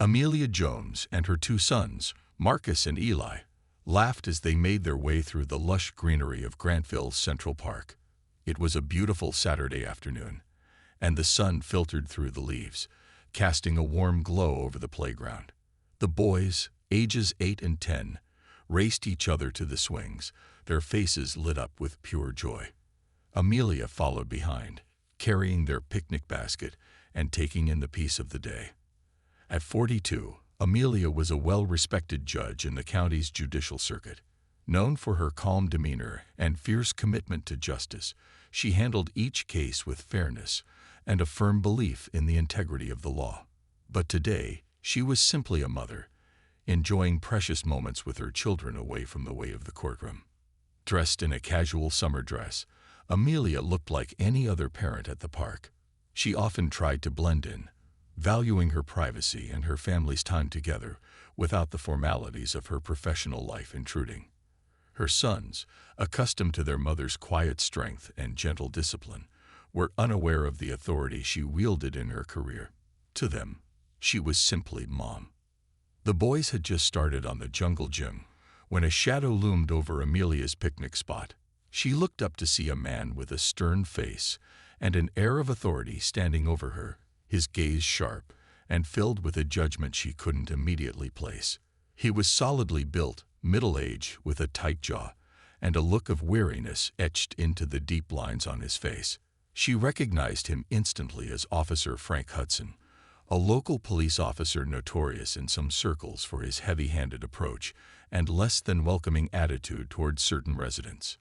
Amelia Jones and her two sons, Marcus and Eli, laughed as they made their way through the lush greenery of Grantville's Central Park. It was a beautiful Saturday afternoon, and the sun filtered through the leaves, casting a warm glow over the playground. The boys, ages 8 and 10, raced each other to the swings, their faces lit up with pure joy. Amelia followed behind, carrying their picnic basket and taking in the peace of the day. At 42, Amelia was a well-respected judge in the county's judicial circuit. Known for her calm demeanor and fierce commitment to justice, she handled each case with fairness and a firm belief in the integrity of the law. But today, she was simply a mother, enjoying precious moments with her children away from the way of the courtroom. Dressed in a casual summer dress, Amelia looked like any other parent at the park. She often tried to blend in, valuing her privacy and her family's time together without the formalities of her professional life intruding. Her sons, accustomed to their mother's quiet strength and gentle discipline, were unaware of the authority she wielded in her career. To them, she was simply Mom. The boys had just started on the jungle gym when a shadow loomed over Amelia's picnic spot. She looked up to see a man with a stern face and an air of authority standing over her, his gaze sharp and filled with a judgment she couldn't immediately place. He was solidly built, middle-aged, with a tight jaw and a look of weariness etched into the deep lines on his face. She recognized him instantly as Officer Frank Hudson, a local police officer notorious in some circles for his heavy-handed approach and less than welcoming attitude towards certain residents.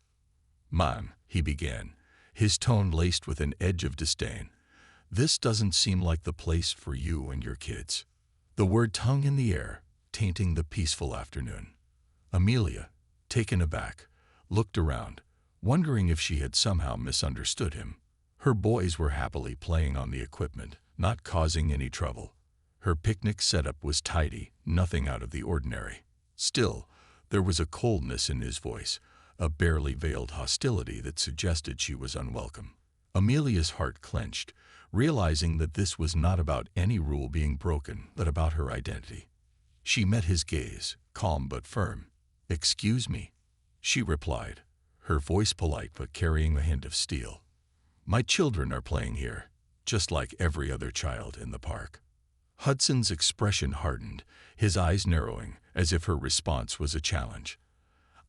"Mom," he began, his tone laced with an edge of disdain, "this doesn't seem like the place for you and your kids." The word hung in the air, tainting the peaceful afternoon. Amelia, taken aback, looked around, wondering if she had somehow misunderstood him. Her boys were happily playing on the equipment, not causing any trouble. Her picnic setup was tidy, nothing out of the ordinary. Still, there was a coldness in his voice, a barely veiled hostility that suggested she was unwelcome. Amelia's heart clenched, realizing that this was not about any rule being broken, but about her identity. She met his gaze, calm but firm. "Excuse me," she replied, her voice polite but carrying a hint of steel. "My children are playing here, just like every other child in the park." Hudson's expression hardened, his eyes narrowing, as if her response was a challenge.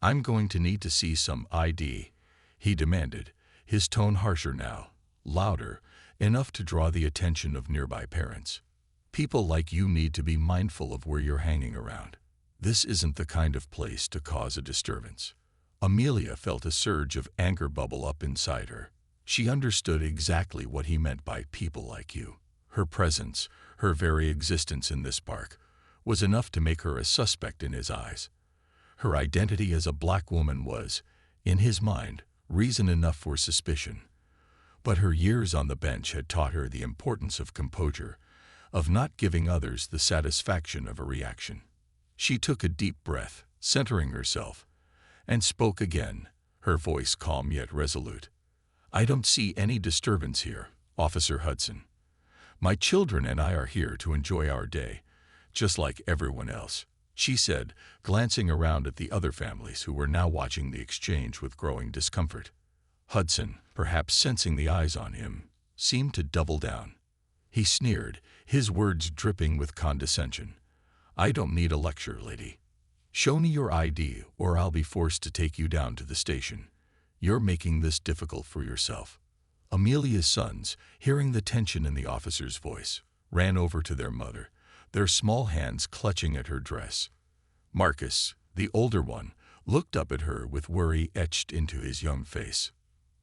"I'm going to need to see some ID," he demanded, his tone harsher now, louder, enough to draw the attention of nearby parents. "People like you need to be mindful of where you're hanging around. This isn't the kind of place to cause a disturbance." Amelia felt a surge of anger bubble up inside her. She understood exactly what he meant by people like you. Her presence, her very existence in this park, was enough to make her a suspect in his eyes. Her identity as a black woman was, in his mind, reason enough for suspicion. But her years on the bench had taught her the importance of composure, of not giving others the satisfaction of a reaction. She took a deep breath, centering herself, and spoke again, her voice calm yet resolute. "I don't see any disturbance here, Officer Hudson. My children and I are here to enjoy our day, just like everyone else," she said, glancing around at the other families who were now watching the exchange with growing discomfort. Hudson, perhaps sensing the eyes on him, seemed to double down. He sneered, his words dripping with condescension. "I don't need a lecture, lady. Show me your ID or I'll be forced to take you down to the station. You're making this difficult for yourself." Amelia's sons, hearing the tension in the officer's voice, ran over to their mother, their small hands clutching at her dress. Marcus, the older one, looked up at her with worry etched into his young face.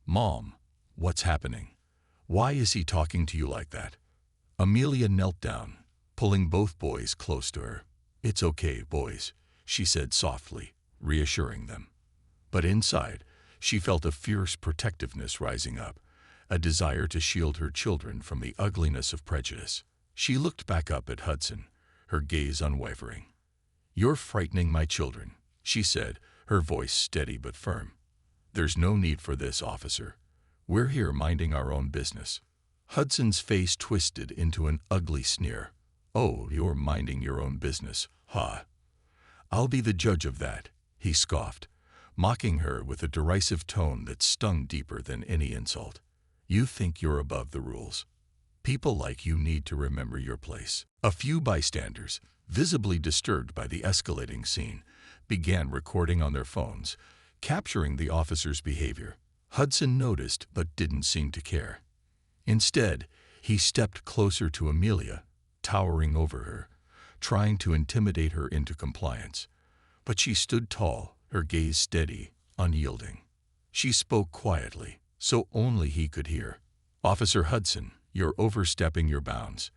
"Mom, what's happening? Why is he talking to you like that?" Amelia knelt down, pulling both boys close to her. "It's okay, boys," she said softly, reassuring them. But inside, she felt a fierce protectiveness rising up, a desire to shield her children from the ugliness of prejudice. She looked back up at Hudson, her gaze unwavering. "You're frightening my children," she said, her voice steady but firm. "There's no need for this, officer. We're here minding our own business." Hudson's face twisted into an ugly sneer. "Oh, you're minding your own business, huh? I'll be the judge of that," he scoffed, mocking her with a derisive tone that stung deeper than any insult. "You think you're above the rules. People like you need to remember your place." A few bystanders, visibly disturbed by the escalating scene, began recording on their phones, capturing the officer's behavior. Hudson noticed but didn't seem to care. Instead, he stepped closer to Amelia, towering over her, trying to intimidate her into compliance. But she stood tall, her gaze steady, unyielding. She spoke quietly, so only he could hear. "Officer Hudson, you're overstepping your bounds.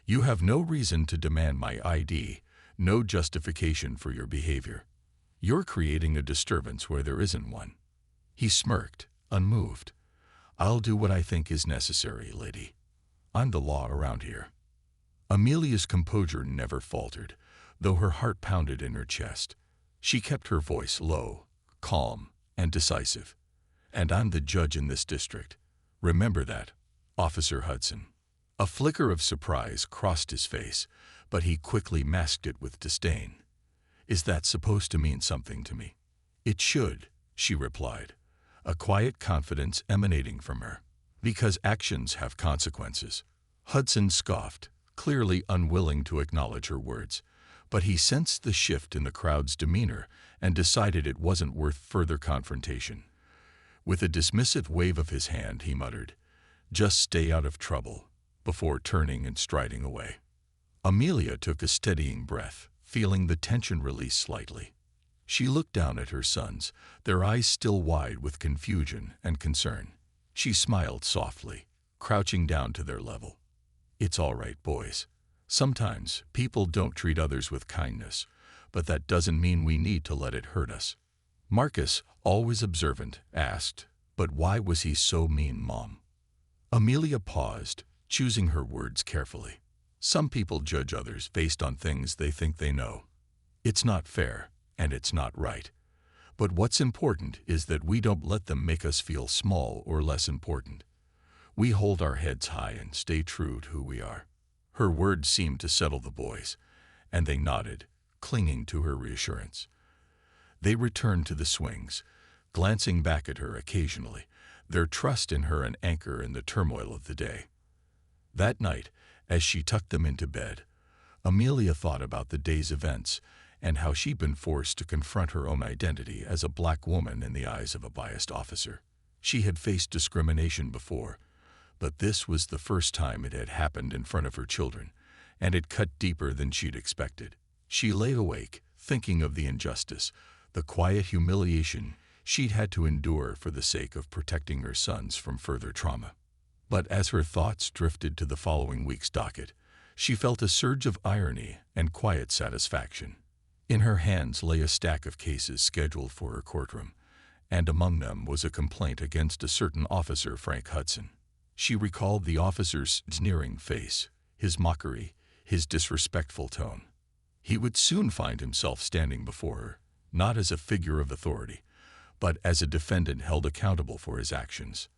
You have no reason to demand my ID, no justification for your behavior. You're creating a disturbance where there isn't one." He smirked, unmoved. "I'll do what I think is necessary, lady. I'm the law around here." Amelia's composure never faltered, though her heart pounded in her chest. She kept her voice low, calm, and decisive. "And I'm the judge in this district. Remember that, Officer Hudson." A flicker of surprise crossed his face, but he quickly masked it with disdain. "Is that supposed to mean something to me?" "It should," she replied, a quiet confidence emanating from her. "Because actions have consequences." Hudson scoffed, clearly unwilling to acknowledge her words, but he sensed the shift in the crowd's demeanor and decided it wasn't worth further confrontation. With a dismissive wave of his hand, he muttered, "Just stay out of trouble," before turning and striding away. Amelia took a steadying breath, feeling the tension release slightly. She looked down at her sons, their eyes still wide with confusion and concern. She smiled softly, crouching down to their level. "It's all right, boys. Sometimes people don't treat others with kindness, but that doesn't mean we need to let it hurt us." Marcus, always observant, asked, "But why was he so mean, Mom?" Amelia paused, choosing her words carefully. "Some people judge others based on things they think they know. It's not fair, and it's not right. But what's important is that we don't let them make us feel small or less important. We hold our heads high and stay true to who we are." Her words seemed to settle the boys, and they nodded, clinging to her reassurance. They returned to the swings, glancing back at her occasionally, their trust in her an anchor in the turmoil of the day. That night, as she tucked them into bed, Amelia thought about the day's events and how she'd been forced to confront her own identity as a black woman in the eyes of a biased officer. She had faced discrimination before, but this was the first time it had happened in front of her children, and it cut deeper than she'd expected. She lay awake, thinking of the injustice, the quiet humiliation she'd had to endure for the sake of protecting her sons from further trauma. But as her thoughts drifted to the following week's docket, she felt a surge of irony and quiet satisfaction. In her hands lay a stack of cases scheduled for her courtroom, and among them was a complaint against a certain officer, Frank Hudson. She recalled the officer's sneering face, his mockery, his disrespectful tone. He would soon find himself standing before her, not as a figure of authority, but as a defendant held accountable for his actions.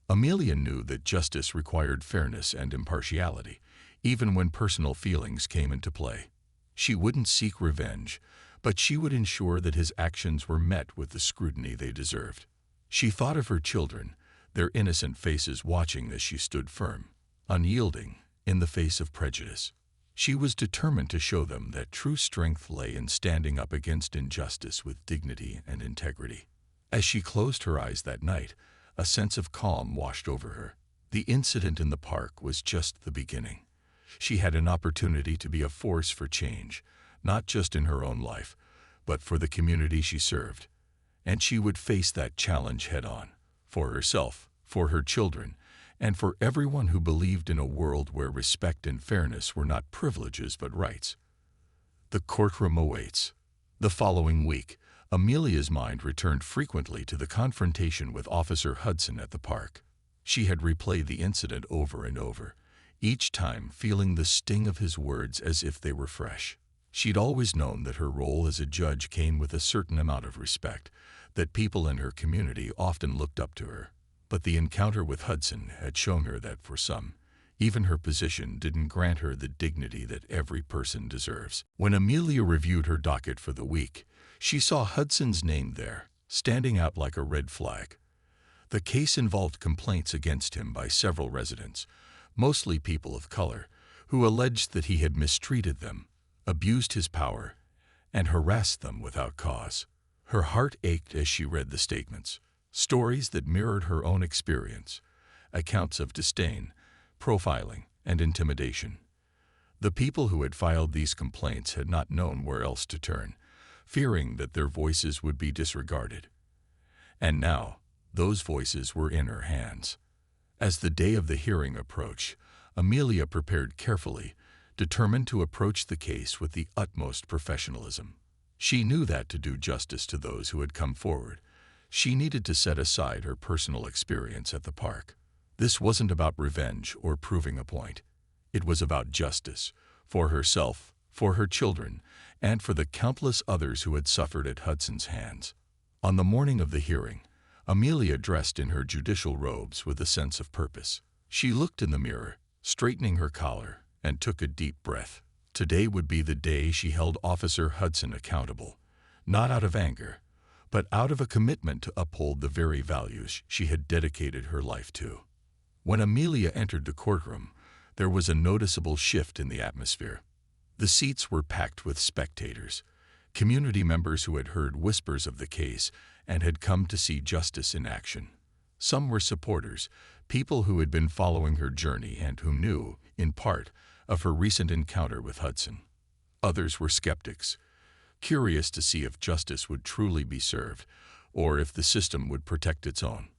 Amelia knew that justice required fairness and impartiality, even when personal feelings came into play. She wouldn't seek revenge, but she would ensure that his actions were met with the scrutiny they deserved. She thought of her children, their innocent faces watching as she stood firm, unyielding, in the face of prejudice. She was determined to show them that true strength lay in standing up against injustice with dignity and integrity. As she closed her eyes that night, a sense of calm washed over her. The incident in the park was just the beginning. She had an opportunity to be a force for change, not just in her own life, but for the community she served. And she would face that challenge head-on, for herself, for her children, and for everyone who believed in a world where respect and fairness were not privileges but rights. The courtroom awaits. The following week, Amelia's mind returned frequently to the confrontation with Officer Hudson at the park. She had replayed the incident over and over, each time feeling the sting of his words as if they were fresh. She'd always known that her role as a judge came with a certain amount of respect, that people in her community often looked up to her. But the encounter with Hudson had shown her that for some, Even her position didn't grant her the dignity that every person deserves. When Amelia reviewed her docket for the week, she saw Hudson's name there, standing out like a red flag. The case involved complaints against him by several residents, mostly people of color, who alleged that he had mistreated them, abused his power, and harassed them without cause. Her heart ached as she read the statements, stories that mirrored her own experience, accounts of disdain, profiling, and intimidation. The people who had filed these complaints had not known where else to turn, fearing that their voices would be disregarded. And now, those voices were in her hands. As the day of the hearing approached, Amelia prepared carefully, determined to approach the case with the utmost professionalism. She knew that to do justice to those who had come forward, she needed to set aside her personal experience at the park. This wasn't about revenge or proving a point. It was about justice, for herself, for her children, and for the countless others who had suffered at Hudson's hands. On the morning of the hearing, Amelia dressed in her judicial robes with a sense of purpose. She looked in the mirror, straightening her collar, and took a deep breath. Today would be the day she held Officer Hudson accountable, not out of anger, but out of a commitment to uphold the very values she had dedicated her life to. When Amelia entered the courtroom, there was a noticeable shift in the atmosphere. The seats were packed with spectators, community members who had heard whispers of the case and had come to see justice in action. Some were supporters, people who had been following her journey and who knew, in part, of her recent encounter with Hudson. Others were skeptics, curious to see if justice would truly be served or if the system would protect its own.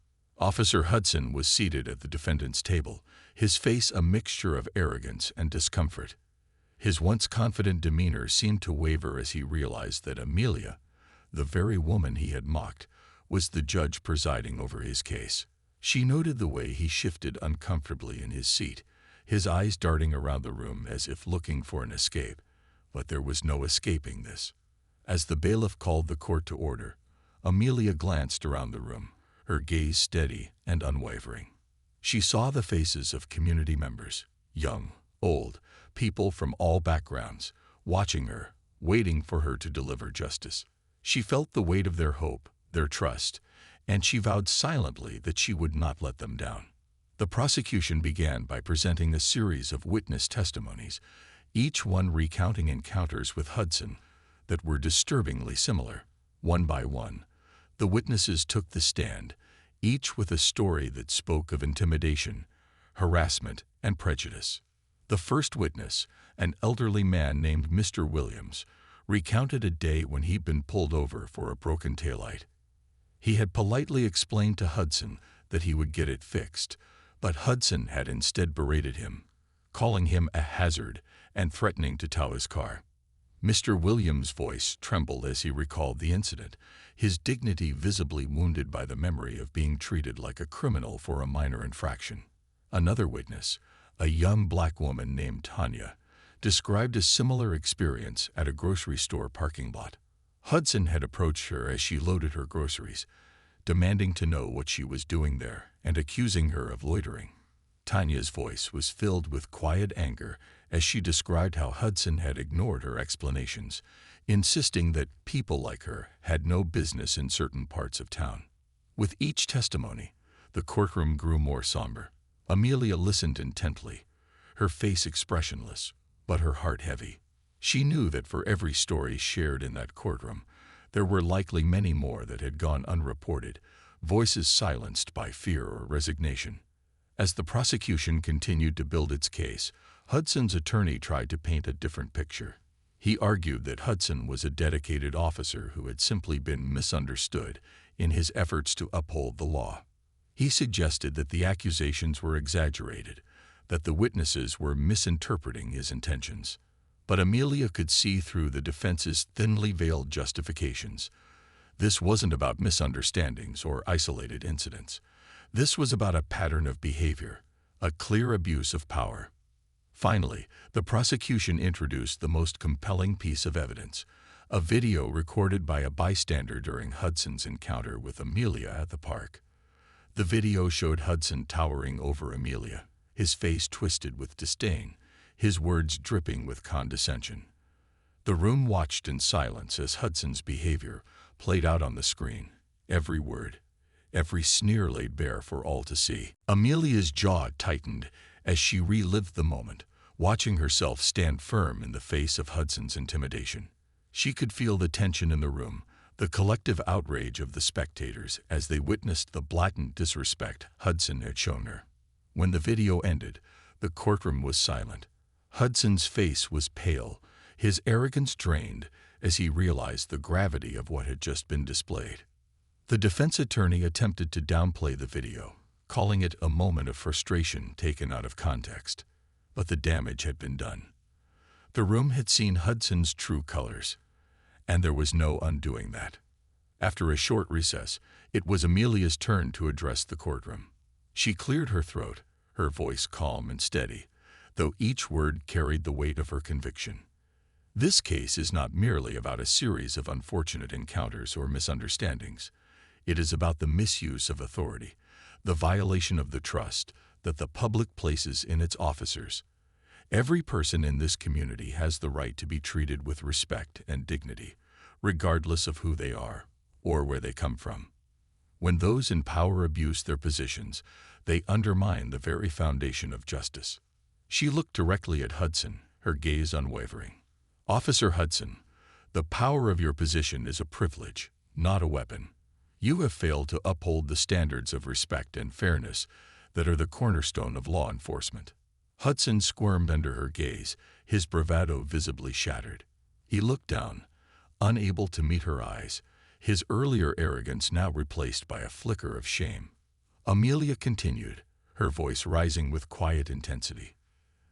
Officer Hudson was seated at the defendant's table, his face a mixture of arrogance and discomfort. His once confident demeanor seemed to waver as he realized that Amelia, the very woman he had mocked, was the judge presiding over his case. She noted the way he shifted uncomfortably in his seat, his eyes darting around the room as if looking for an escape, but there was no escaping this. As the bailiff called the court to order, Amelia glanced around the room, her gaze steady and unwavering. She saw the faces of community members, young, old, people from all backgrounds, watching her, waiting for her to deliver justice. She felt the weight of their hope, their trust, and she vowed silently that she would not let them down. The prosecution began by presenting a series of witness testimonies, each one recounting encounters with Hudson that were disturbingly similar. One by one, the witnesses took the stand, each with a story that spoke of intimidation, harassment, and prejudice. The first witness, an elderly man named Mr. Williams, recounted a day when he'd been pulled over for a broken taillight. He had politely explained to Hudson that he would get it fixed, but Hudson had instead berated him, calling him a hazard and threatening to tow his car. Mr. Williams' voice trembled as he recalled the incident, his dignity visibly wounded by the memory of being treated like a criminal for a minor infraction. Another witness, a young black woman named Tanya, described a similar experience at a grocery store parking lot. Hudson had approached her as she loaded her groceries, demanding to know what she was doing there and accusing her of loitering. Tanya's voice was filled with quiet anger as she described how Hudson had ignored her explanations, insisting that people like her had no business in certain parts of town. With each testimony, the courtroom grew more somber. Amelia listened intently, her face expressionless, but her heart heavy. She knew that for every story shared in that courtroom, there were likely many more that had gone unreported, voices silenced by fear or resignation. As the prosecution continued to build its case, Hudson's attorney tried to paint a different picture. He argued that Hudson was a dedicated officer who had simply been misunderstood in his efforts to uphold the law. He suggested that the accusations were exaggerated, that the witnesses were misinterpreting his intentions. But Amelia could see through the defense's thinly veiled justifications. This wasn't about misunderstandings or isolated incidents. This was about a pattern of behavior, a clear abuse of power. Finally, the prosecution introduced the most compelling piece of evidence, a video recorded by a bystander during Hudson's encounter with Amelia at the park. The video showed Hudson towering over Amelia, his face twisted with disdain, his words dripping with condescension. The room watched in silence as Hudson's behavior played out on the screen, every word, every sneer laid bare for all to see. Amelia's jaw tightened as she relived the moment, watching herself stand firm in the face of Hudson's intimidation. She could feel the tension in the room, the collective outrage of the spectators as they witnessed the blatant disrespect Hudson had shown her. When the video ended, the courtroom was silent. Hudson's face was pale, his arrogance drained as he realized the gravity of what had just been displayed. The defense attorney attempted to downplay the video, calling it a moment of frustration taken out of context. But the damage had been done. The room had seen Hudson's true colors, and there was no undoing that. After a short recess, it was Amelia's turn to address the courtroom. She cleared her throat, her voice calm and steady, though each word carried the weight of her conviction. This case is not merely about a series of unfortunate encounters or misunderstandings. It is about the misuse of authority, the violation of the trust that the public places in its officers. Every person in this community has the right to be treated with respect and dignity, regardless of who they are or where they come from. When those in power abuse their positions, they undermine the very foundation of justice. She looked directly at Hudson, her gaze unwavering. Officer Hudson, the power of your position is a privilege, not a weapon. You have failed to uphold the standards of respect and fairness that are the cornerstone of law enforcement. Hudson squirmed under her gaze, his bravado visibly shattered. He looked down, unable to meet her eyes, his earlier arrogance now replaced by a flicker of shame. Amelia continued, her voice rising with quiet intensity.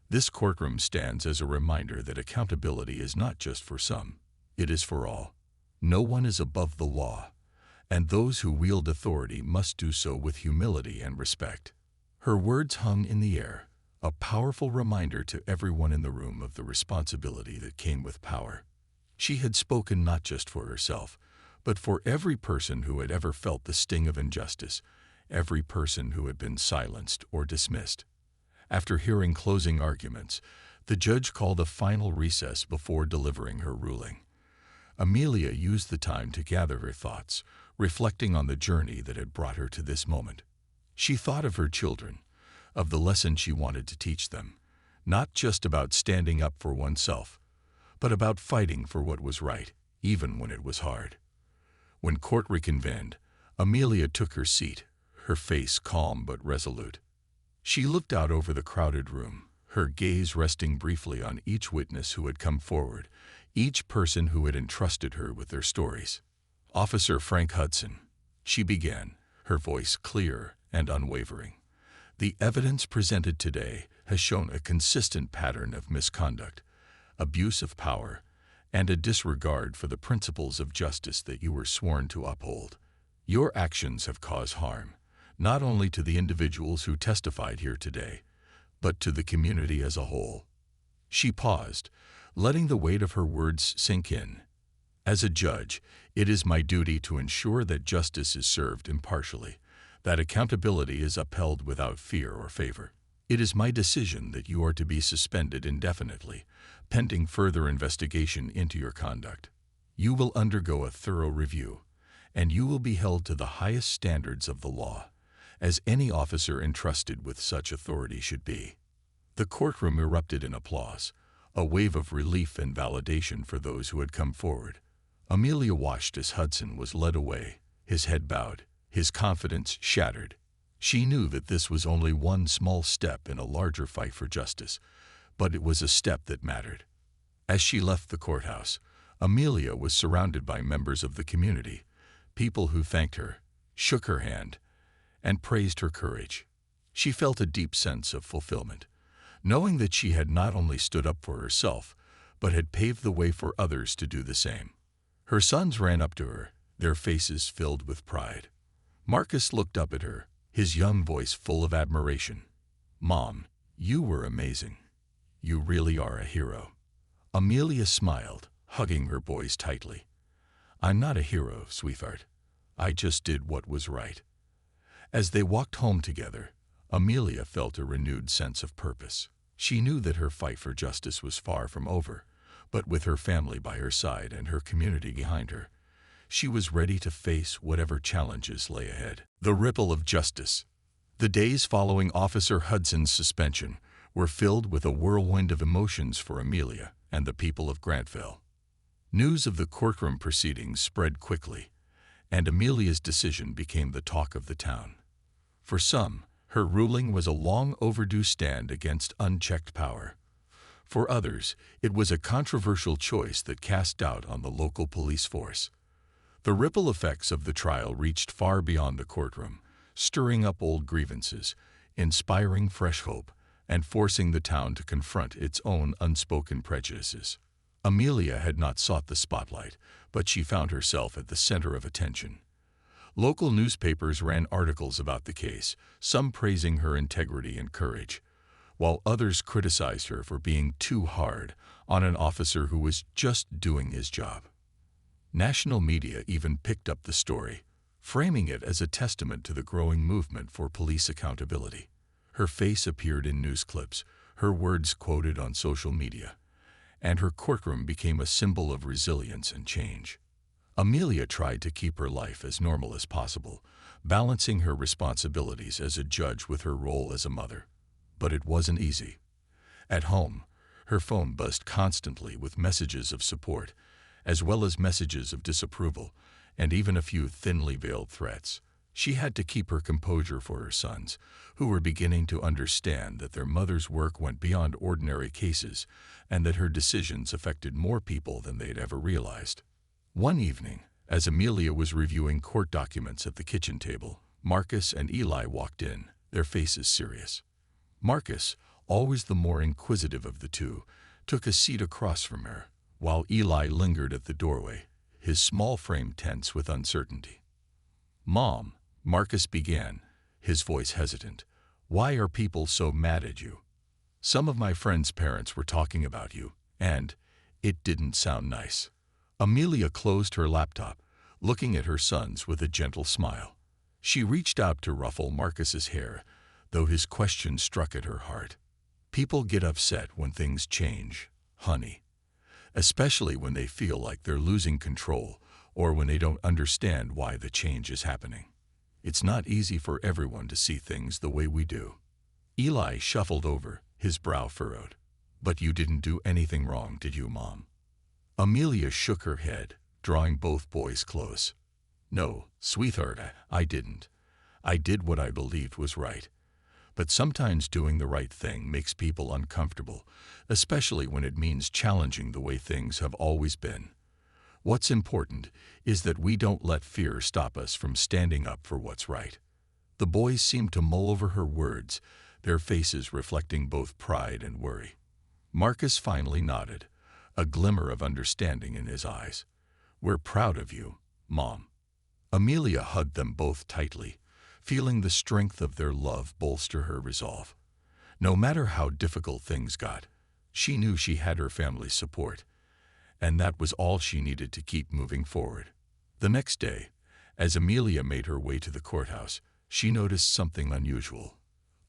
This courtroom stands as a reminder that accountability is not just for some, it is for all. No one is above the law, and those who wield authority must do so with humility and respect. Her words hung in the air, a powerful reminder to everyone in the room of the responsibility that came with power. She had spoken not just for herself, but for every person who had ever felt the sting of injustice, every person who had been silenced or dismissed. After hearing closing arguments, the judge called a final recess before delivering her ruling. Amelia used the time to gather her thoughts, reflecting on the journey that had brought her to this moment. She thought of her children, of the lesson she wanted to teach them, not just about standing up for oneself, but about fighting for what was right, even when it was hard. When court reconvened, Amelia took her seat, her face calm but resolute. She looked out over the crowded room, her gaze resting briefly on each witness who had come forward, each person who had entrusted her with their stories. Officer Frank Hudson, she began, her voice clear and unwavering. The evidence presented today has shown a consistent pattern of misconduct, abuse of power, and a disregard for the principles of justice that you were sworn to uphold. Your actions have caused harm, not only to the individuals who testified here today, but to the community as a whole. She paused, letting the weight of her words sink in. As a judge, it is my duty to ensure that justice is served impartially, that accountability is upheld without fear or favor. It is my decision that you are to be suspended indefinitely, pending further investigation into your conduct. You will undergo a thorough review, and you will be held to the highest standards of the law, as any officer entrusted with such authority should be. The courtroom erupted in applause, a wave of relief and validation for those who had come forward. Amelia watched as Hudson was led away, his head bowed, his confidence shattered. She knew that this was only one small step in a larger fight for justice, but it was a step that mattered. As she left the courthouse, Amelia was surrounded by members of the community, people who thanked her, shook her hand, and praised her courage. She felt a deep sense of fulfillment, knowing that she had not only stood up for herself, but had paved the way for others to do the same. Her sons ran up to her, their faces filled with pride. Marcus looked up at her, his young voice full of admiration. "Mom, you were amazing. You really are a hero." Amelia smiled, hugging her boys tightly. "I'm not a hero, sweetheart. I just did what was right." As they walked home together, Amelia felt a renewed sense of purpose. She knew that her fight for justice was far from over, but with her family by her side and her community behind her, she was ready to face whatever challenges lay ahead. The ripple of justice. The days following Officer Hudson's suspension were filled with a whirlwind of emotions for Amelia and the people of Grantville. News of the courtroom proceedings spread quickly, and Amelia's decision became the talk of the town. For some, her ruling was a long overdue stand against unchecked power. For others, it was a controversial choice that cast doubt on the local police force. The ripple effects of the trial reached far beyond the courtroom, stirring up old grievances, inspiring fresh hope, and forcing the town to confront its own unspoken prejudices. Amelia had not sought the spotlight, but she found herself at the center of attention. Local newspapers ran articles about the case, some praising her integrity and courage, while others criticized her for being too hard on an officer who was just doing his job. National media even picked up the story, framing it as a testament to the growing movement for police accountability. Her face appeared in news clips, her words quoted on social media, and her courtroom became a symbol of resilience and change. Amelia tried to keep her life as normal as possible, balancing her responsibilities as a judge with her role as a mother. But it wasn't easy. At home, her phone buzzed constantly with messages of support, as well as messages of disapproval, and even a few thinly veiled threats. She had to keep her composure for her sons, who were beginning to understand that their mother's work went beyond ordinary cases and that her decisions affected more people than they had ever realized. One evening, as Amelia was reviewing court documents at the kitchen table, Marcus and Eli walked in, their faces serious. Marcus, always the more inquisitive of the two, took a seat across from her, while Eli lingered at the doorway, his small frame tense with uncertainty. "Mom," Marcus began, his voice hesitant, "why are people so mad at you? Some of my friends' parents were talking about you, and it didn't sound nice." Amelia closed her laptop, looking at her sons with a gentle smile. She reached out to ruffle Marcus's hair, though his question struck at her heart. "People get upset when things change, honey. Especially when they feel like they're losing control or when they don't understand why the change is happening. It's not easy for everyone to see things the way we do." Eli shuffled over, his brow furrowed. "But you didn't do anything wrong, did you, Mom?" Amelia shook her head, drawing both boys close. "No, sweetheart, I didn't. I did what I believed was right. But sometimes doing the right thing makes people uncomfortable, especially when it means challenging the way things have always been. What's important is that we don't let fear stop us from standing up for what's right." The boys seemed to mull over her words, their faces reflecting both pride and worry. Marcus finally nodded, a glimmer of understanding in his eyes. "We're proud of you, Mom." Amelia hugged them both tightly, feeling the strength of their love bolster her resolve. No matter how difficult things got, she knew she had her family's support, and that was all she needed to keep moving forward. The next day, as Amelia made her way to the courthouse, she noticed something unusual.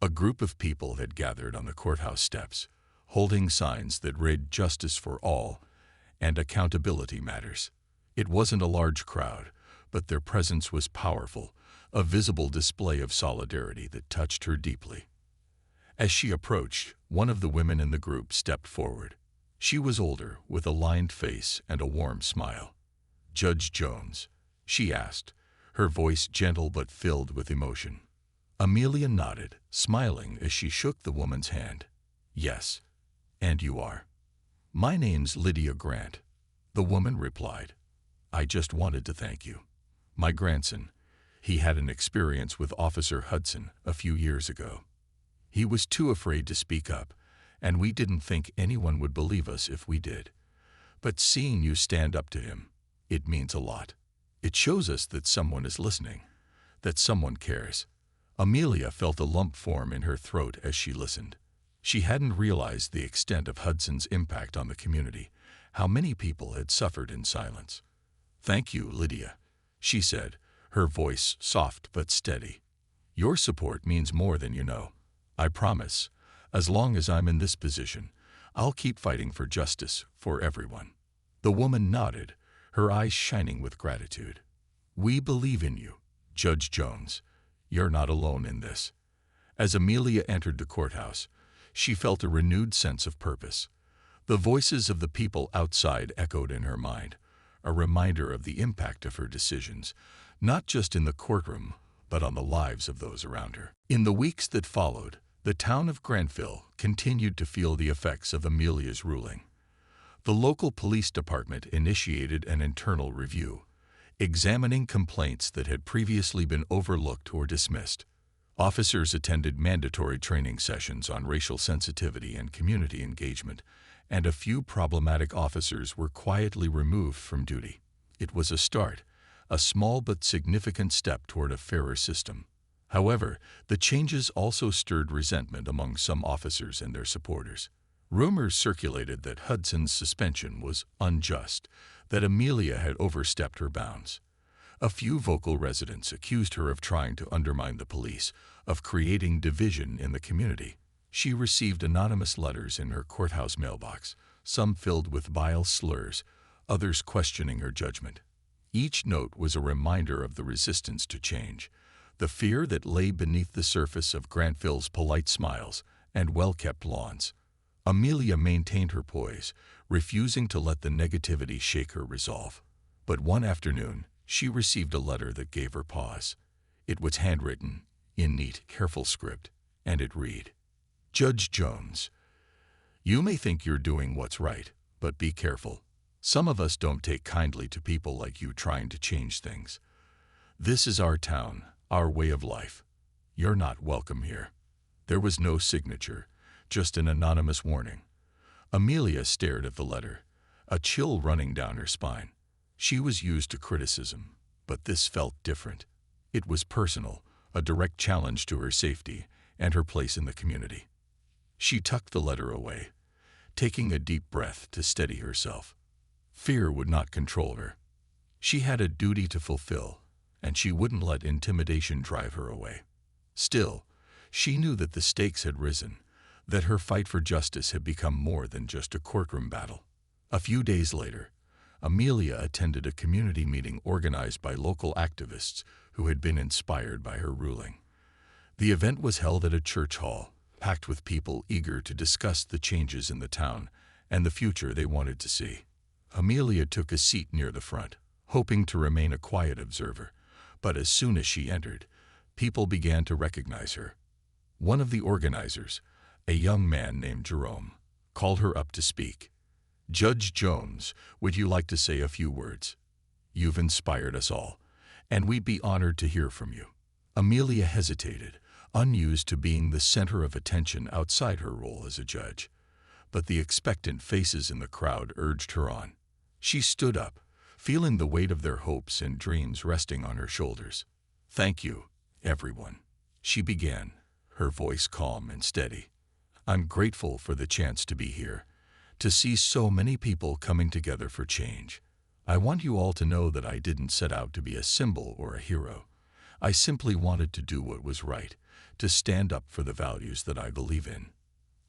A group of people had gathered on the courthouse steps, holding signs that read "Justice for All" and "Accountability Matters." It wasn't a large crowd, but their presence was powerful, a visible display of solidarity that touched her deeply. As she approached, one of the women in the group stepped forward. She was older, with a lined face and a warm smile. "Judge Jones?" she asked, her voice gentle but filled with emotion. Amelia nodded, smiling as she shook the woman's hand. "Yes, and you are?" "My name's Lydia Grant," the woman replied. "I just wanted to thank you. My grandson, he had an experience with Officer Hudson a few years ago. He was too afraid to speak up, and we didn't think anyone would believe us if we did. But seeing you stand up to him, it means a lot. It shows us that someone is listening, that someone cares." Amelia felt a lump form in her throat as she listened. She hadn't realized the extent of Hudson's impact on the community, how many people had suffered in silence. "Thank you, Lydia," she said, her voice soft but steady. Your support means more than you know. I promise, as long as I'm in this position, I'll keep fighting for justice for everyone." The woman nodded, her eyes shining with gratitude. "We believe in you, Judge Jones. You're not alone in this." As Amelia entered the courthouse, she felt a renewed sense of purpose. The voices of the people outside echoed in her mind, a reminder of the impact of her decisions, not just in the courtroom, but on the lives of those around her. In the weeks that followed, the town of Grantville continued to feel the effects of Amelia's ruling. The local police department initiated an internal review, examining complaints that had previously been overlooked or dismissed. Officers attended mandatory training sessions on racial sensitivity and community engagement, and a few problematic officers were quietly removed from duty. It was a start, a small but significant step toward a fairer system. However, the changes also stirred resentment among some officers and their supporters. Rumors circulated that Hudson's suspension was unjust, that Amelia had overstepped her bounds. A few vocal residents accused her of trying to undermine the police, of creating division in the community. She received anonymous letters in her courthouse mailbox, some filled with vile slurs, others questioning her judgment. Each note was a reminder of the resistance to change, the fear that lay beneath the surface of Grantville's polite smiles and well-kept lawns. Amelia maintained her poise, refusing to let the negativity shake her resolve. But one afternoon, she received a letter that gave her pause. It was handwritten, in neat, careful script, and it read, "Judge Jones, you may think you're doing what's right, but be careful. Some of us don't take kindly to people like you trying to change things. This is our town, our way of life. You're not welcome here." There was no signature, just an anonymous warning. Amelia stared at the letter, a chill running down her spine. She was used to criticism, but this felt different. It was personal, a direct challenge to her safety and her place in the community. She tucked the letter away, taking a deep breath to steady herself. Fear would not control her. She had a duty to fulfill, and she wouldn't let intimidation drive her away. Still, she knew that the stakes had risen, that her fight for justice had become more than just a courtroom battle. A few days later, Amelia attended a community meeting organized by local activists who had been inspired by her ruling. The event was held at a church hall, packed with people eager to discuss the changes in the town and the future they wanted to see. Amelia took a seat near the front, hoping to remain a quiet observer, but as soon as she entered, people began to recognize her. One of the organizers, a young man named Jerome, called her up to speak. "Judge Jones, would you like to say a few words? You've inspired us all, and we'd be honored to hear from you." Amelia hesitated, unused to being the center of attention outside her role as a judge. But the expectant faces in the crowd urged her on. She stood up, feeling the weight of their hopes and dreams resting on her shoulders. "Thank you, everyone," she began, her voice calm and steady. "I'm grateful for the chance to be here, to see so many people coming together for change. I want you all to know that I didn't set out to be a symbol or a hero. I simply wanted to do what was right, to stand up for the values that I believe in."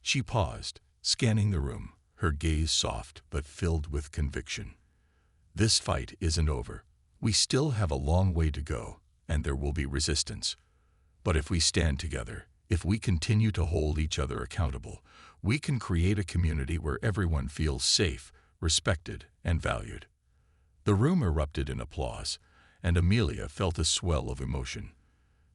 She paused, scanning the room, her gaze soft but filled with conviction. "This fight isn't over. We still have a long way to go, and there will be resistance. But if we stand together, if we continue to hold each other accountable, we can create a community where everyone feels safe, respected, and valued." The room erupted in applause, and Amelia felt a swell of emotion.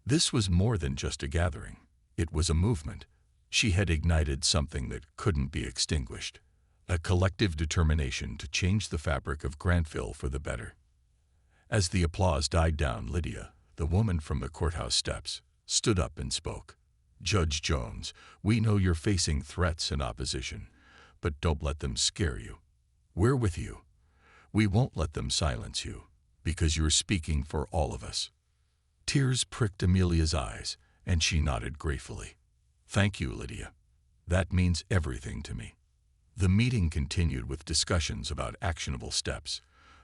This was more than just a gathering. It was a movement. She had ignited something that couldn't be extinguished, a collective determination to change the fabric of Grantville for the better. As the applause died down, Lydia, the woman from the courthouse steps, stood up and spoke. "Judge Jones, we know you're facing threats and opposition, but don't let them scare you. We're with you. We won't let them silence you, because you're speaking for all of us." Tears pricked Amelia's eyes, and she nodded gratefully. "Thank you, Lydia. That means everything to me." The meeting continued with discussions about actionable steps,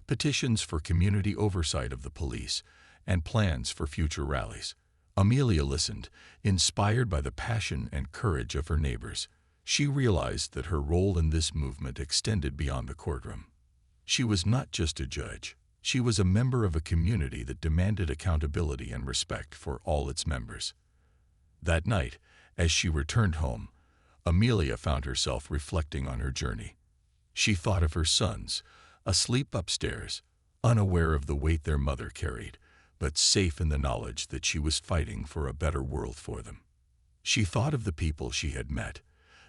petitions for community oversight of the police, and plans for future rallies. Amelia listened, inspired by the passion and courage of her neighbors. She realized that her role in this movement extended beyond the courtroom. She was not just a judge. She was a member of a community that demanded accountability and respect for all its members. That night, as she returned home, Amelia found herself reflecting on her journey. She thought of her sons, asleep upstairs, unaware of the weight their mother carried, but safe in the knowledge that she was fighting for a better world for them. She thought of the people she had met,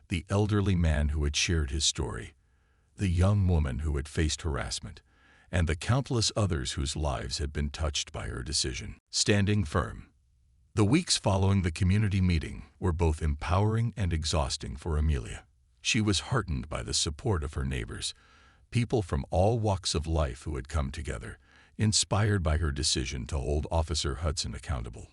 the elderly man who had shared his story, the young woman who had faced harassment, and the countless others whose lives had been touched by her decision. Standing firm. The weeks following the community meeting were both empowering and exhausting for Amelia. She was heartened by the support of her neighbors, people from all walks of life who had come together, inspired by her decision to hold Officer Hudson accountable.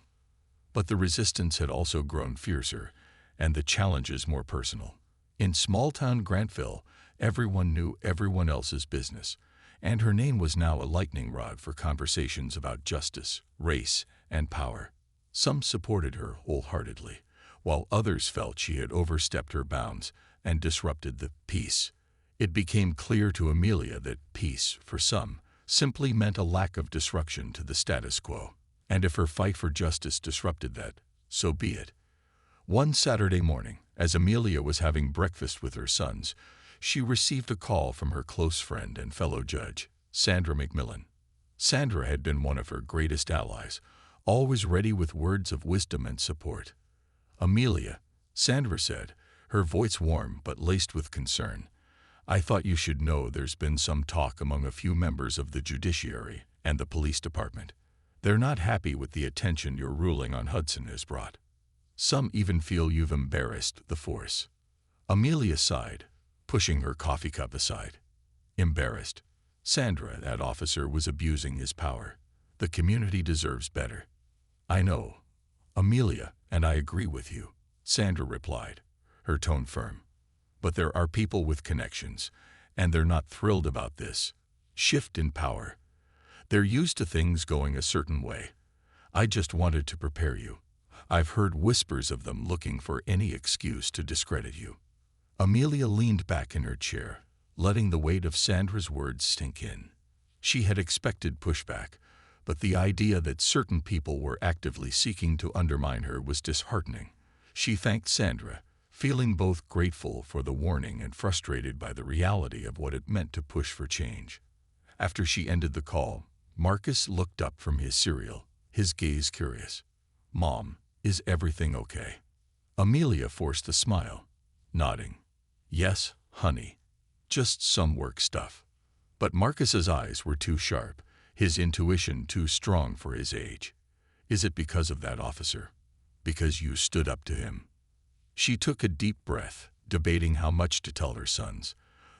But the resistance had also grown fiercer, and the challenges more personal. In small-town Grantville, everyone knew everyone else's business, and her name was now a lightning rod for conversations about justice, race, and power. Some supported her wholeheartedly, while others felt she had overstepped her bounds and disrupted the peace. It became clear to Amelia that peace, for some, simply meant a lack of disruption to the status quo. And if her fight for justice disrupted that, so be it. One Saturday morning, as Amelia was having breakfast with her sons, she received a call from her close friend and fellow judge, Sandra McMillan. Sandra had been one of her greatest allies, always ready with words of wisdom and support. "Amelia," Sandra said, her voice warm but laced with concern, "I thought you should know there's been some talk among a few members of the judiciary and the police department. They're not happy with the attention your ruling on Hudson has brought. Some even feel you've embarrassed the force." Amelia sighed, pushing her coffee cup aside. Embarrassed? Sandra, that officer was abusing his power. The community deserves better. "I know, Amelia, and I agree with you," Sandra replied, her tone firm. "But there are people with connections, and they're not thrilled about this shift in power. They're used to things going a certain way. I just wanted to prepare you. I've heard whispers of them looking for any excuse to discredit you." Amelia leaned back in her chair, letting the weight of Sandra's words sink in. She had expected pushback, but the idea that certain people were actively seeking to undermine her was disheartening. She thanked Sandra, feeling both grateful for the warning and frustrated by the reality of what it meant to push for change. After she ended the call, Marcus looked up from his cereal, his gaze curious. "Mom, is everything okay?" Amelia forced a smile, nodding. "Yes, honey. Just some work stuff." But Marcus's eyes were too sharp, his intuition too strong for his age. "Is it because of that officer? Because you stood up to him?" She took a deep breath, debating how much to tell her sons.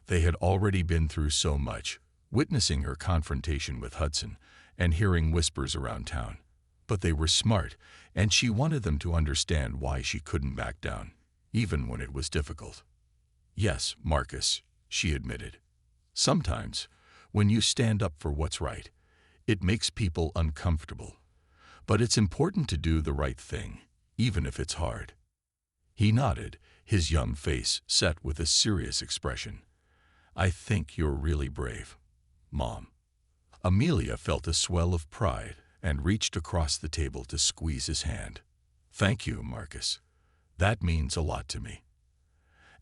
They had already been through so much, witnessing her confrontation with Hudson and hearing whispers around town. But they were smart, and she wanted them to understand why she couldn't back down, even when it was difficult. "Yes, Marcus," she admitted. "Sometimes, when you stand up for what's right, it makes people uncomfortable. But it's important to do the right thing, even if it's hard." He nodded, his young face set with a serious expression. "I think you're really brave, Mom." Amelia felt a swell of pride and reached across the table to squeeze his hand. "Thank you, Marcus. That means a lot to me."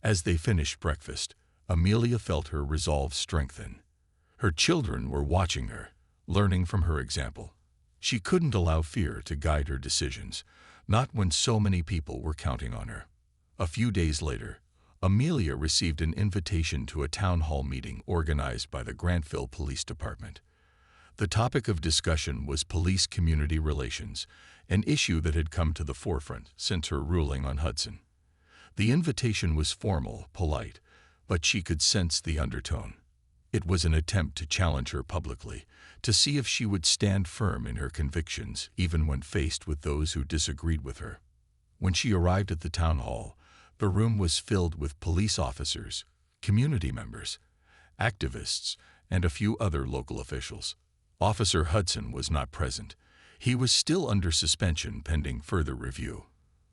As they finished breakfast, Amelia felt her resolve strengthen. Her children were watching her, learning from her example. She couldn't allow fear to guide her decisions, not when so many people were counting on her. A few days later, Amelia received an invitation to a town hall meeting organized by the Grantville Police Department. The topic of discussion was police-community relations, an issue that had come to the forefront since her ruling on Hudson. The invitation was formal, polite, but she could sense the undertone. It was an attempt to challenge her publicly, to see if she would stand firm in her convictions even when faced with those who disagreed with her. When she arrived at the town hall, the room was filled with police officers, community members, activists, and a few other local officials. Officer Hudson was not present. He was still under suspension pending further review,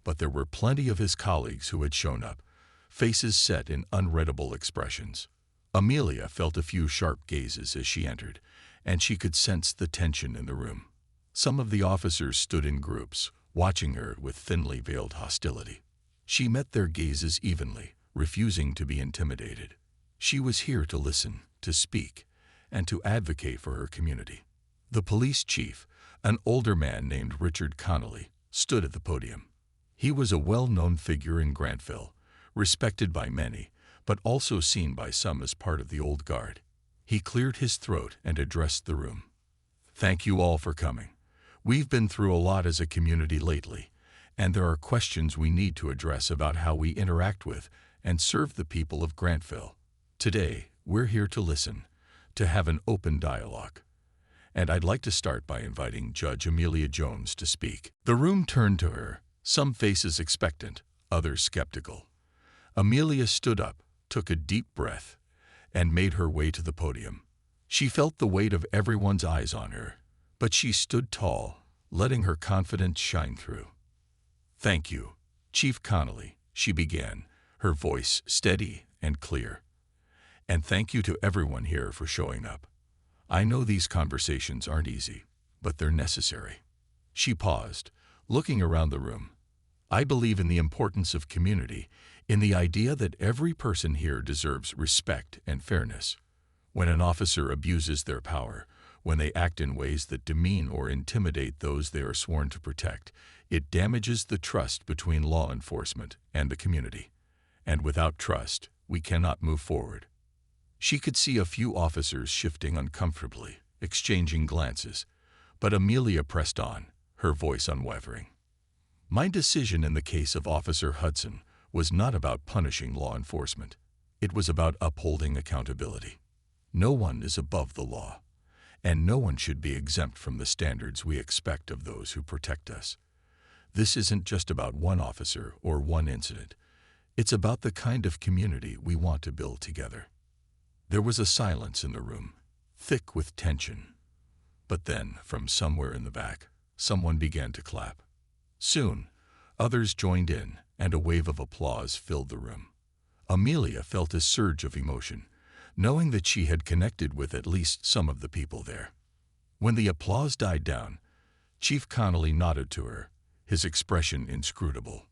but there were plenty of his colleagues who had shown up, faces set in unreadable expressions. Amelia felt a few sharp gazes as she entered, and she could sense the tension in the room. Some of the officers stood in groups, watching her with thinly veiled hostility. She met their gazes evenly, refusing to be intimidated. She was here to listen, to speak, and to advocate for her community. The police chief, an older man named Richard Connolly, stood at the podium. He was a well-known figure in Grantville, respected by many, but also seen by some as part of the old guard. He cleared his throat and addressed the room. "Thank you all for coming. We've been through a lot as a community lately, and there are questions we need to address about how we interact with and serve the people of Grantville. Today, we're here to listen, to have an open dialogue. And I'd like to start by inviting Judge Amelia Jones to speak." The room turned to her, some faces expectant, others skeptical. Amelia stood up, took a deep breath, and made her way to the podium. She felt the weight of everyone's eyes on her, but she stood tall, letting her confidence shine through. "Thank you, Chief Connolly," she began, her voice steady and clear. "And thank you to everyone here for showing up. I know these conversations aren't easy, but they're necessary." She paused, looking around the room. "I believe in the importance of community, in the idea that every person here deserves respect and fairness. When an officer abuses their power, when they act in ways that demean or intimidate those they are sworn to protect, it damages the trust between law enforcement and the community. And without trust, we cannot move forward." She could see a few officers shifting uncomfortably, exchanging glances, but Amelia pressed on, her voice unwavering. "My decision in the case of Officer Hudson was not about punishing law enforcement. It was about upholding accountability. No one is above the law, and no one should be exempt from the standards we expect of those who protect us. This isn't just about one officer or one incident. It's about the kind of community we want to build together." There was a silence in the room, thick with tension. But then, from somewhere in the back, someone began to clap. Soon, others joined in, and a wave of applause filled the room. Amelia felt a surge of emotion, knowing that she had connected with at least some of the people there. When the applause died down, Chief Connolly nodded to her, his expression inscrutable.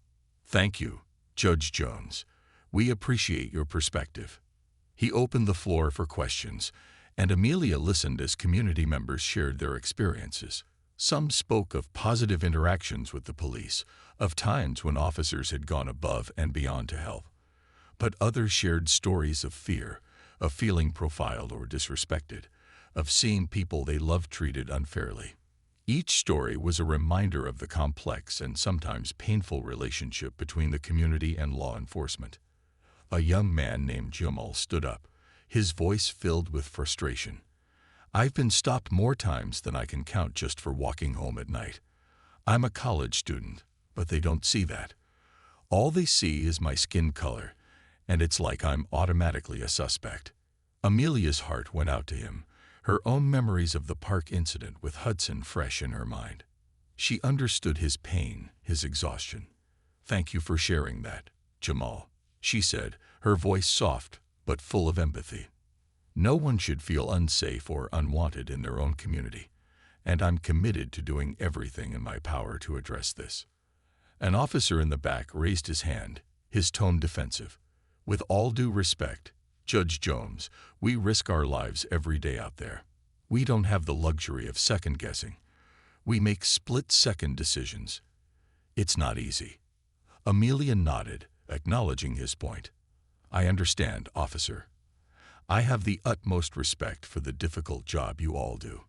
"Thank you, Judge Jones. We appreciate your perspective." He opened the floor for questions, and Amelia listened as community members shared their experiences. Some spoke of positive interactions with the police, of times when officers had gone above and beyond to help. But others shared stories of fear, of feeling profiled or disrespected, of seeing people they loved treated unfairly. Each story was a reminder of the complex and sometimes painful relationship between the community and law enforcement. A young man named Jamal stood up, his voice filled with frustration. "I've been stopped more times than I can count just for walking home at night. I'm a college student, but they don't see that. All they see is my skin color, and it's like I'm automatically a suspect." Amelia's heart went out to him, her own memories of the park incident with Hudson fresh in her mind. She understood his pain, his exhaustion. "Thank you for sharing that, Jamal," she said, her voice soft but full of empathy. "No one should feel unsafe or unwanted in their own community, and I'm committed to doing everything in my power to address this." An officer in the back raised his hand, his tone defensive. "With all due respect, Judge Jones, we risk our lives every day out there. We don't have the luxury of second-guessing. We make split-second decisions. It's not easy." Amelia nodded, acknowledging his point. "I understand, officer. I have the utmost respect for the difficult job you all do.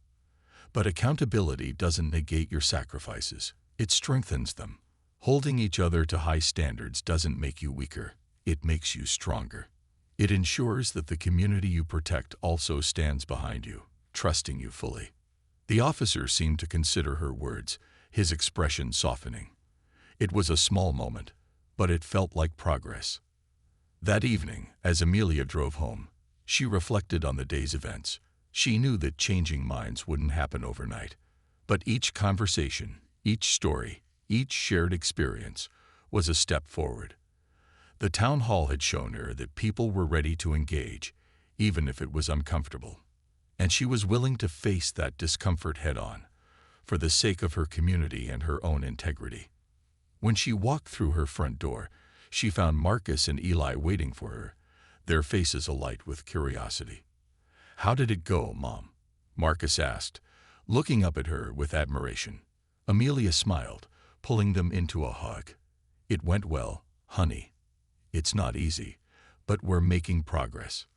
But accountability doesn't negate your sacrifices. It strengthens them. Holding each other to high standards doesn't make you weaker. It makes you stronger. It ensures that the community you protect also stands behind you, trusting you fully." The officer seemed to consider her words, his expression softening. It was a small moment, but it felt like progress. That evening, as Amelia drove home, she reflected on the day's events. She knew that changing minds wouldn't happen overnight, But each conversation, each story, each shared experience was a step forward. The town hall had shown her that people were ready to engage, even if it was uncomfortable. And she was willing to face that discomfort head-on, for the sake of her community and her own integrity. When she walked through her front door, she found Marcus and Eli waiting for her, their faces alight with curiosity. "How did it go, Mom?" Marcus asked, looking up at her with admiration. Amelia smiled, pulling them into a hug. "It went well, honey. It's not easy, but we're making progress."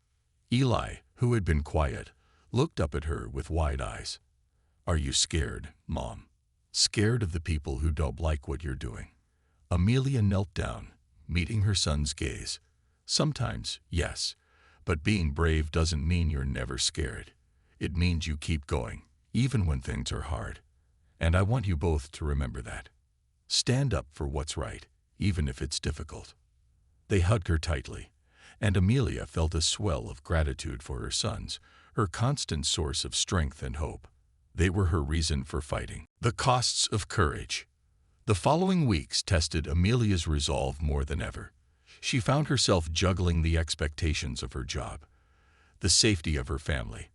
Eli, who had been quiet, looked up at her with wide eyes. "Are you scared, Mom? Scared of the people who don't like what you're doing?" Amelia knelt down, meeting her son's gaze. "Sometimes, yes, but being brave doesn't mean you're never scared. It means you keep going, even when things are hard. And I want you both to remember that. Stand up for what's right, even if it's difficult." They hugged her tightly, and Amelia felt a swell of gratitude for her sons, her constant source of strength and hope. They were her reason for fighting. The costs of courage. The following weeks tested Amelia's resolve more than ever. She found herself juggling the expectations of her job, the safety of her family,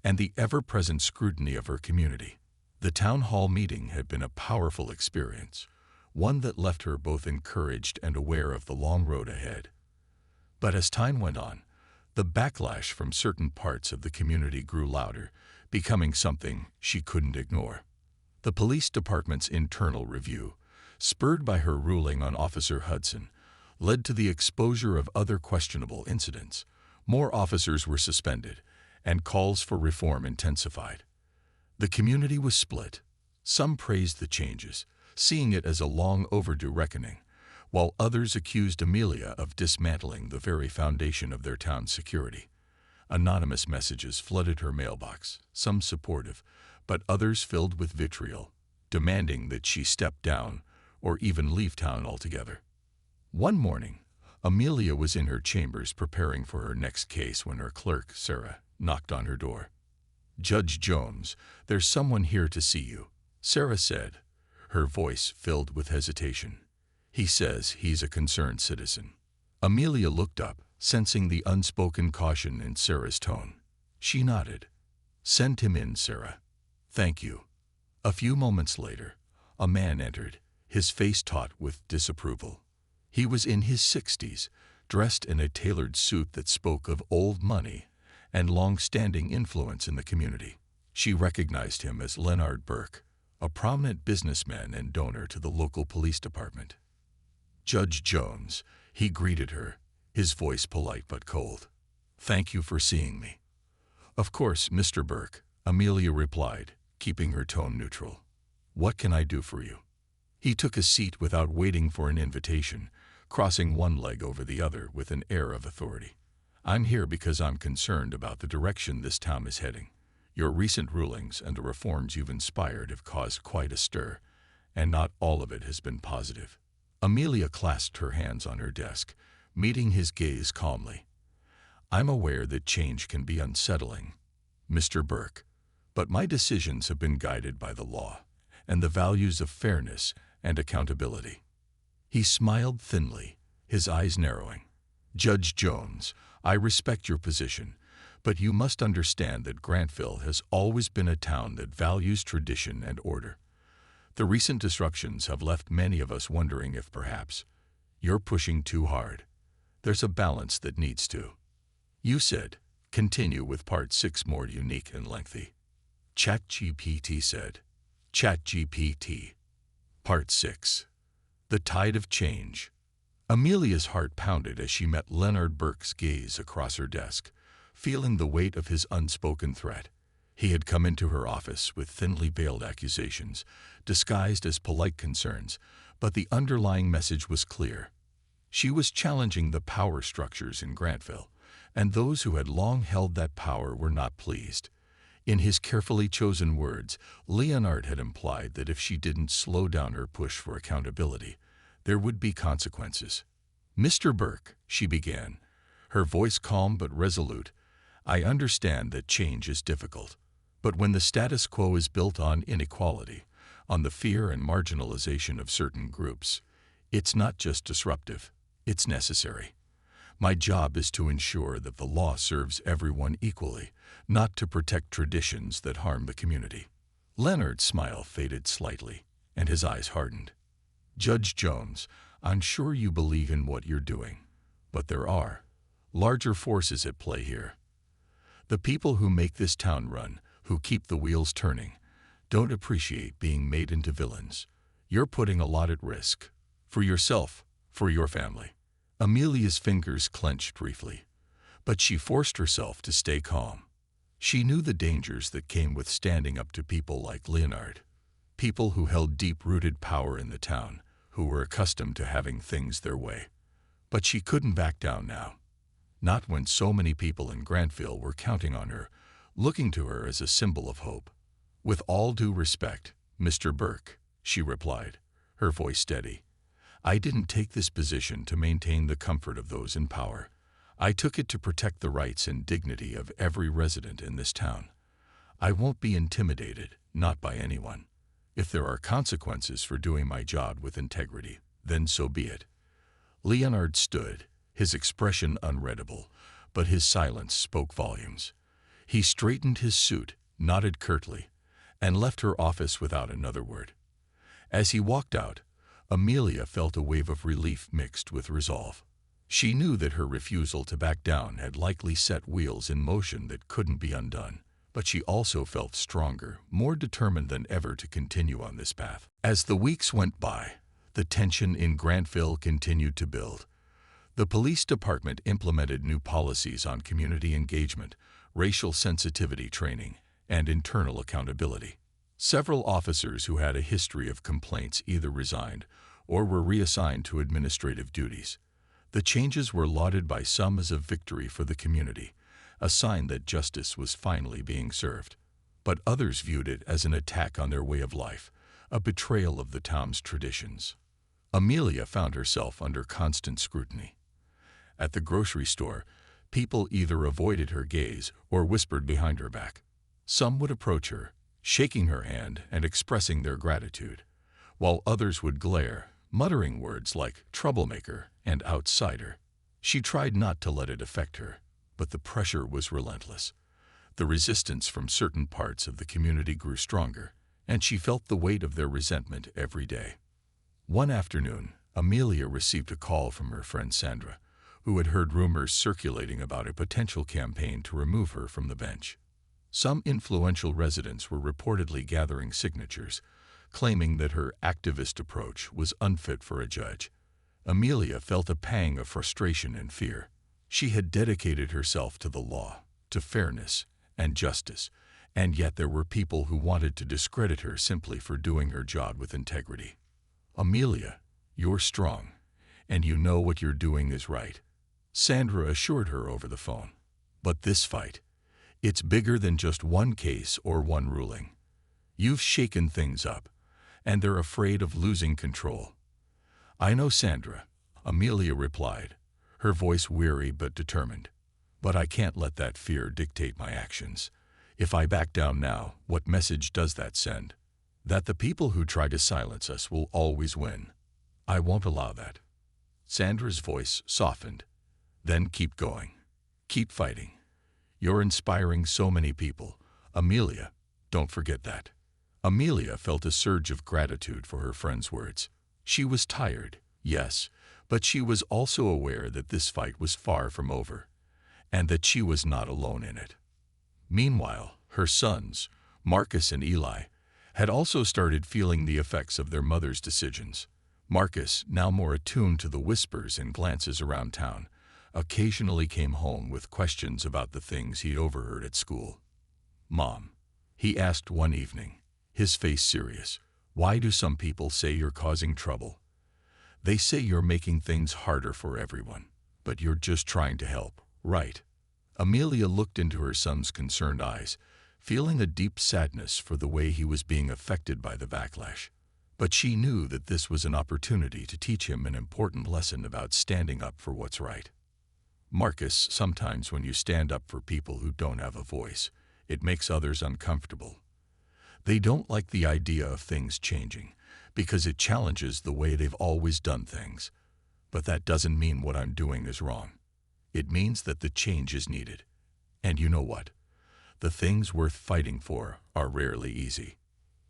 and the ever-present scrutiny of her community. The town hall meeting had been a powerful experience, one that left her both encouraged and aware of the long road ahead. But as time went on, the backlash from certain parts of the community grew louder, becoming something she couldn't ignore. The police department's internal review, spurred by her ruling on Officer Hudson, led to the exposure of other questionable incidents. More officers were suspended, and calls for reform intensified. The community was split. Some praised the changes, seeing it as a long overdue reckoning, while others accused Amelia of dismantling the very foundation of their town's security. Anonymous messages flooded her mailbox, some supportive, but others filled with vitriol, demanding that she step down or even leave town altogether. One morning, Amelia was in her chambers preparing for her next case when her clerk, Sarah, knocked on her door. "Judge Jones, there's someone here to see you," Sarah said, her voice filled with hesitation. "He says he's a concerned citizen." Amelia looked up, sensing the unspoken caution in Sarah's tone. She nodded. "Send him in, Sarah." "Thank you." A few moments later, a man entered, his face taut with disapproval. He was in his 60s, dressed in a tailored suit that spoke of old money and long-standing influence in the community. She recognized him as Leonard Burke, a prominent businessman and donor to the local police department. "Judge Jones," he greeted her, his voice polite but cold. "Thank you for seeing me." "Of course, Mr. Burke," Amelia replied, keeping her tone neutral. "What can I do for you?" He took a seat without waiting for an invitation, crossing one leg over the other with an air of authority. "I'm here because I'm concerned about the direction this town is heading. Your recent rulings and the reforms you've inspired have caused quite a stir, and not all of it has been positive." Amelia clasped her hands on her desk, meeting his gaze calmly. "I'm aware that change can be unsettling, Mr. Burke, but my decisions have been guided by the law and the values of fairness and accountability." He smiled thinly, his eyes narrowing. "Judge Jones, I respect your position, but you must understand that Grantville has always been a town that values tradition and order. The recent disruptions have left many of us wondering if perhaps you're pushing too hard. There's a balance that needs to." You said, "Continue with part 6 more unique and lengthy." ChatGPT said. ChatGPT. Part 6. The Tide of Change. Amelia's heart pounded as she met Leonard Burke's gaze across her desk, feeling the weight of his unspoken threat. He had come into her office with thinly veiled accusations, disguised as polite concerns, but the underlying message was clear. She was challenging the power structures in Grantville, and those who had long held that power were not pleased. In his carefully chosen words, Leonard had implied that if she didn't slow down her push for accountability, there would be consequences. "Mr. Burke," she began, her voice calm but resolute, "I understand that change is difficult, But when the status quo is built on inequality, on the fear and marginalization of certain groups, it's not just disruptive, it's necessary. My job is to ensure that the law serves everyone equally, not to protect traditions that harm the community. Leonard's smile faded slightly, and his eyes hardened. Judge Jones, I'm sure you believe in what you're doing, but there are larger forces at play here. The people who make this town run, who keep the wheels turning, don't appreciate being made into villains. You're putting a lot at risk. For yourself, for your family. Amelia's fingers clenched briefly, but she forced herself to stay calm. She knew the dangers that came with standing up to people like Leonard, people who held deep-rooted power in the town, who were accustomed to having things their way. But she couldn't back down now. Not when so many people in Grantville were counting on her, looking to her as a symbol of hope. With all due respect, Mr. Burke, she replied, her voice steady. I didn't take this position to maintain the comfort of those in power. I took it to protect the rights and dignity of every resident in this town. I won't be intimidated, not by anyone. If there are consequences for doing my job with integrity, then so be it. Leonard stood, his expression unreadable, but his silence spoke volumes. He straightened his suit, nodded curtly, and left her office without another word. As he walked out, Amelia felt a wave of relief mixed with resolve. She knew that her refusal to back down had likely set wheels in motion that couldn't be undone, but she also felt stronger, more determined than ever to continue on this path. As the weeks went by, the tension in Grantville continued to build. The police department implemented new policies on community engagement, racial sensitivity training, and internal accountability. Several officers who had a history of complaints either resigned or were reassigned to administrative duties. The changes were lauded by some as a victory for the community, a sign that justice was finally being served. But others viewed it as an attack on their way of life, a betrayal of the town's traditions. Amelia found herself under constant scrutiny. At the grocery store, people either avoided her gaze or whispered behind her back. Some would approach her, shaking her hand and expressing their gratitude, while others would glare, muttering words like troublemaker and outsider. She tried not to let it affect her, but the pressure was relentless. The resistance from certain parts of the community grew stronger, and she felt the weight of their resentment every day. One afternoon, Amelia received a call from her friend Sandra, who had heard rumors circulating about a potential campaign to remove her from the bench. Some influential residents were reportedly gathering signatures, claiming that her activist approach was unfit for a judge. Amelia felt a pang of frustration and fear. She had dedicated herself to the law, to fairness and justice, and yet there were people who wanted to discredit her simply for doing her job with integrity. Amelia, you're strong, and you know what you're doing is right, Sandra assured her over the phone. But this fight, it's bigger than just one case or one ruling. You've shaken things up, and they're afraid of losing control. I know, Sandra, Amelia replied, her voice weary but determined. But I can't let that fear dictate my actions. If I back down now, what message does that send? That the people who try to silence us will always win. I won't allow that. Sandra's voice softened. Then keep going. Keep fighting. You're inspiring so many people. Amelia, don't forget that. Amelia felt a surge of gratitude for her friend's words. She was tired, yes, but she was also aware that this fight was far from over, and that she was not alone in it. Meanwhile, her sons, Marcus and Eli, had also started feeling the effects of their mother's decisions. Marcus, now more attuned to the whispers and glances around town, occasionally came home with questions about the things he'd overheard at school. "Mom," he asked one evening, his face serious, "why do some people say you're causing trouble? They say you're making things harder for everyone, but you're just trying to help, right?" Amelia looked into her son's concerned eyes, feeling a deep sadness for the way he was being affected by the backlash. But she knew that this was an opportunity to teach him an important lesson about standing up for what's right. "Marcus, sometimes when you stand up for people who don't have a voice, It makes others uncomfortable. They don't like the idea of things changing because it challenges the way they've always done things. But that doesn't mean what I'm doing is wrong. It means that the change is needed. And you know what? The things worth fighting for are rarely easy.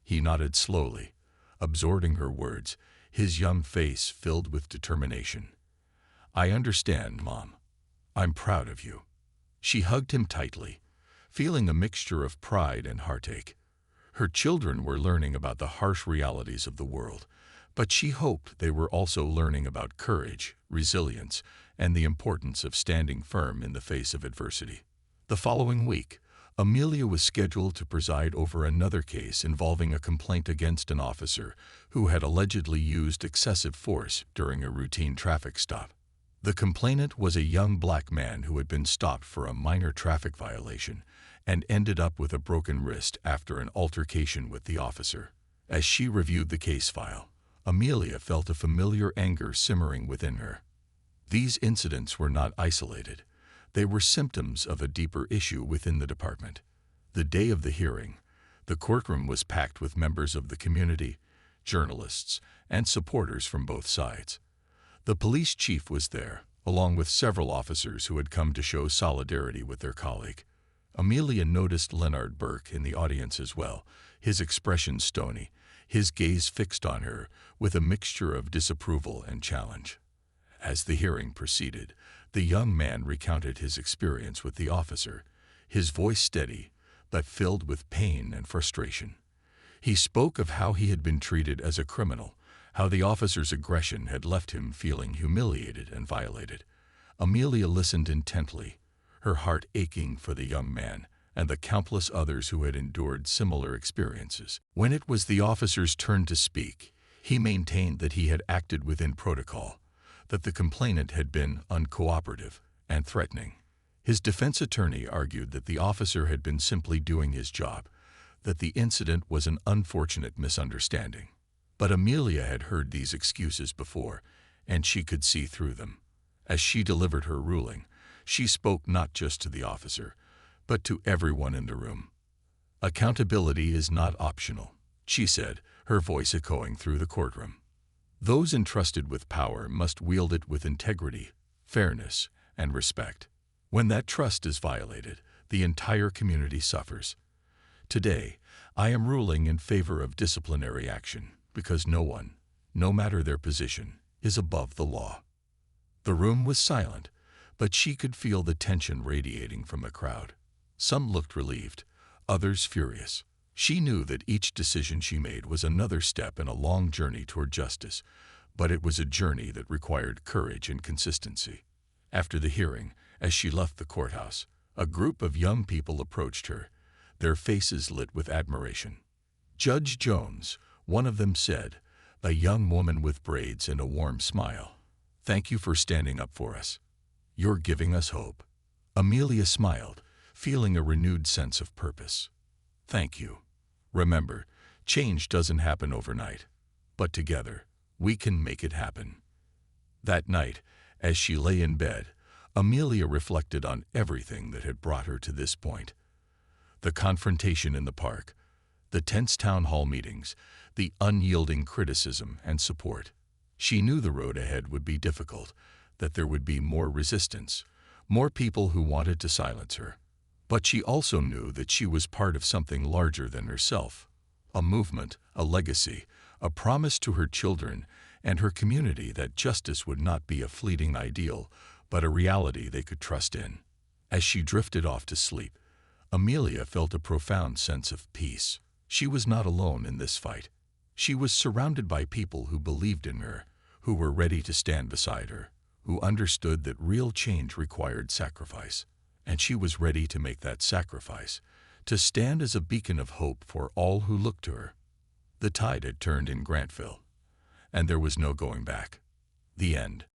He nodded slowly, absorbing her words, his young face filled with determination. I understand, Mom. I'm proud of you. She hugged him tightly, feeling a mixture of pride and heartache. Her children were learning about the harsh realities of the world, but she hoped they were also learning about courage, resilience, and the importance of standing firm in the face of adversity. The following week, Amelia was scheduled to preside over another case involving a complaint against an officer who had allegedly used excessive force during a routine traffic stop. The complainant was a young black man who had been stopped for a minor traffic violation and ended up with a broken wrist after an altercation with the officer. As she reviewed the case file, Amelia felt a familiar anger simmering within her. These incidents were not isolated. They were symptoms of a deeper issue within the department. The day of the hearing, the courtroom was packed with members of the community, journalists, and supporters from both sides. The police chief was there, along with several officers who had come to show solidarity with their colleague. Amelia noticed Leonard Burke in the audience as well, his expression stony, his gaze fixed on her with a mixture of disapproval and challenge. As the hearing proceeded, the young man recounted his experience with the officer, his voice steady, but filled with pain and frustration. He spoke of how he had been treated as a criminal, how the officer's aggression had left him feeling humiliated and violated. Amelia listened intently, her heart aching for the young man and the countless others who had endured similar experiences. When it was the officer's turn to speak, he maintained that he had acted within protocol, that the complainant had been uncooperative and threatening. His defense attorney argued that the officer had been simply doing his job, that the incident was an unfortunate misunderstanding. But Amelia had heard these excuses before, and she could see through them. As she delivered her ruling, she spoke not just to the officer, but to everyone in the room. Accountability is not optional, she said, her voice echoing through the courtroom. Those entrusted with power must wield it with integrity, fairness, and respect. When that trust is violated, the entire community suffers. Today, I am ruling in favor of disciplinary action because no one, no matter their position, is above the law. The room was silent, but she could feel the tension radiating from the crowd. Some looked relieved, others furious. She knew that each decision she made was another step in a long journey toward justice, but it was a journey that required courage and consistency. After the hearing, as she left the courthouse, a group of young people approached her, their faces lit with admiration. Judge Jones, one of them said, a young woman with braids and a warm smile, "Thank you for standing up for us. You're giving us hope." Amelia smiled, feeling a renewed sense of purpose. "Thank you. Remember, change doesn't happen overnight, but together, we can make it happen." That night, as she lay in bed, Amelia reflected on everything that had brought her to this point. The confrontation in the park, the tense town hall meetings, the unyielding criticism and support. She knew the road ahead would be difficult, that there would be more resistance, more people who wanted to silence her. But she also knew that she was part of something larger than herself, a movement, a legacy, a promise to her children and her community that justice would not be a fleeting ideal, but a reality they could trust in. As she drifted off to sleep, Amelia felt a profound sense of peace. She was not alone in this fight. She was surrounded by people who believed in her, who were ready to stand beside her, who understood that real change required sacrifice. And she was ready to make that sacrifice, to stand as a beacon of hope for all who looked to her. The tide had turned in Grantville, and there was no going back. The end.